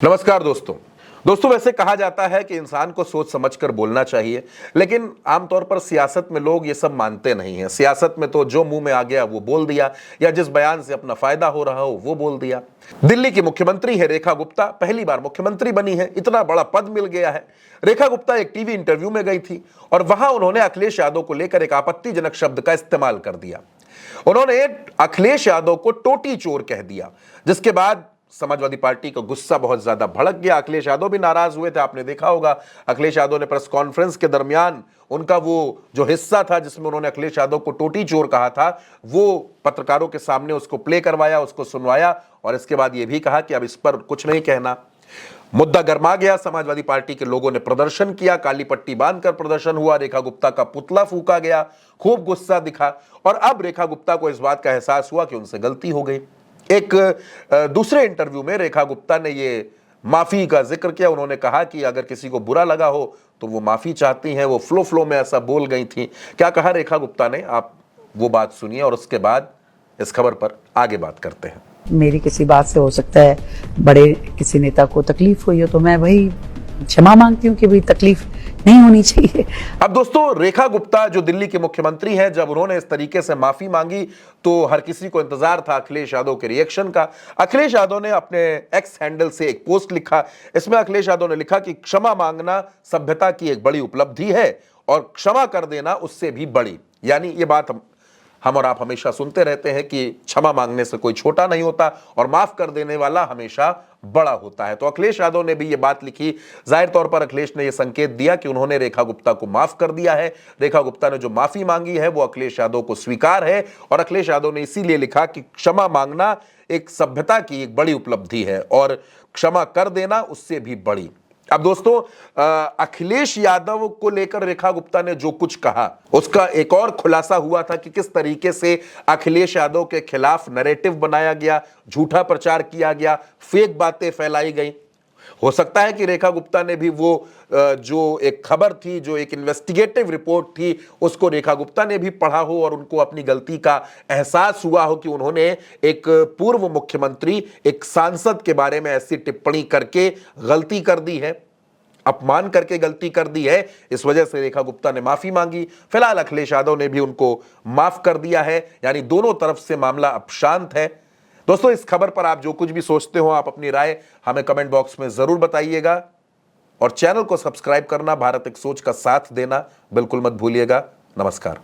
नमस्कार दोस्तों वैसे कहा जाता है कि इंसान को सोच समझकर बोलना चाहिए, लेकिन आमतौर पर सियासत में लोग ये सब मानते नहीं हैं। सियासत में तो जो मुंह में आ गया वो बोल दिया, या जिस बयान से अपना फायदा हो रहा हो वो बोल दिया। दिल्ली की मुख्यमंत्री है रेखा गुप्ता, पहली बार मुख्यमंत्री बनी है, इतना बड़ा पद मिल गया है। रेखा गुप्ता एक टीवी इंटरव्यू में गई थी और वहां उन्होंने अखिलेश यादव को लेकर एक आपत्तिजनक शब्द का इस्तेमाल कर दिया। उन्होंने अखिलेश यादव को टोटी चोर कह दिया, जिसके बाद समाजवादी पार्टी का गुस्सा बहुत ज्यादा भड़क गया। अखिलेश यादव भी नाराज हुए थे, आपने देखा होगा। अखिलेश यादव ने प्रेस कॉन्फ्रेंस के दरमियान उनका वो जो हिस्सा था जिसमें उन्होंने अखिलेश यादव को टोटी चोर कहा था, वो पत्रकारों के सामने उसको प्ले करवाया, उसको सुनवाया और इसके बाद ये भी कहा कि अब इस पर कुछ नहीं कहना। मुद्दा गर्मा गया, समाजवादी पार्टी के लोगों ने प्रदर्शन किया, काली पट्टी बांधकर प्रदर्शन हुआ, रेखा गुप्ता का पुतला फूका गया, खूब गुस्सा दिखा और अब रेखा गुप्ता को इस बात का एहसास हुआ कि उनसे गलती हो गई। एक दूसरे इंटरव्यू में रेखा गुप्ता ने ये माफी का जिक्र किया। उन्होंने कहा कि अगर किसी को बुरा लगा हो तो वो माफी चाहती हैं, वो फ्लो में ऐसा बोल गई थी। क्या कहा रेखा गुप्ता ने, आप वो बात सुनिए और उसके बाद इस खबर पर आगे बात करते हैं। मेरी किसी बात से हो सकता है बड़े किसी नेता को तकलीफ हुई हो, तो मैं वही क्षमा मांगती हूँ कि भाई तकलीफ नहीं होनी चाहिए। अब दोस्तों, रेखा गुप्ता जो दिल्ली के मुख्यमंत्री हैं, जब उन्होंने इस तरीके से माफी मांगी तो हर किसी को इंतजार था अखिलेश यादव के रिएक्शन का। अखिलेश यादव ने अपने एक्स हैंडल से एक पोस्ट लिखा। इसमें अखिलेश यादव ने लिखा कि क्षमा मांगना सभ्यता की एक बड़ी उपलब्धि है और क्षमा कर देना उससे भी बड़ी। यानी ये बात हम और आप हमेशा सुनते रहते हैं कि क्षमा मांगने से कोई छोटा नहीं होता और माफ कर देने वाला हमेशा बड़ा होता है। तो अखिलेश यादव ने भी ये बात लिखी। जाहिर तौर पर अखिलेश ने यह संकेत दिया कि उन्होंने रेखा गुप्ता को माफ कर दिया है। रेखा गुप्ता ने जो माफी मांगी है वो अखिलेश यादव को स्वीकार है और अखिलेश यादव ने इसीलिए लिखा कि क्षमा मांगना एक सभ्यता की एक बड़ी उपलब्धि है और क्षमा कर देना उससे भी बड़ी। अब दोस्तों, अखिलेश यादव को लेकर रेखा गुप्ता ने जो कुछ कहा उसका एक और खुलासा हुआ था कि किस तरीके से अखिलेश यादव के खिलाफ नैरेटिव बनाया गया, झूठा प्रचार किया गया, फेक बातें फैलाई गई। हो सकता है कि रेखा गुप्ता ने भी वो जो एक खबर थी, जो एक इन्वेस्टिगेटिव रिपोर्ट थी, उसको रेखा गुप्ता ने भी पढ़ा हो और उनको अपनी गलती का एहसास हुआ हो कि उन्होंने एक पूर्व मुख्यमंत्री, एक सांसद के बारे में ऐसी टिप्पणी करके गलती कर दी है, अपमान करके गलती कर दी है। इस वजह से रेखा गुप्ता ने माफी मांगी। फिलहाल अखिलेश यादव ने भी उनको माफ कर दिया है, यानी दोनों तरफ से मामला अब शांत है। दोस्तों, इस खबर पर आप जो कुछ भी सोचते हो, आप अपनी राय हमें कमेंट बॉक्स में जरूर बताइएगा और चैनल को सब्सक्राइब करना, भारत एक सोच का साथ देना बिल्कुल मत भूलिएगा। नमस्कार।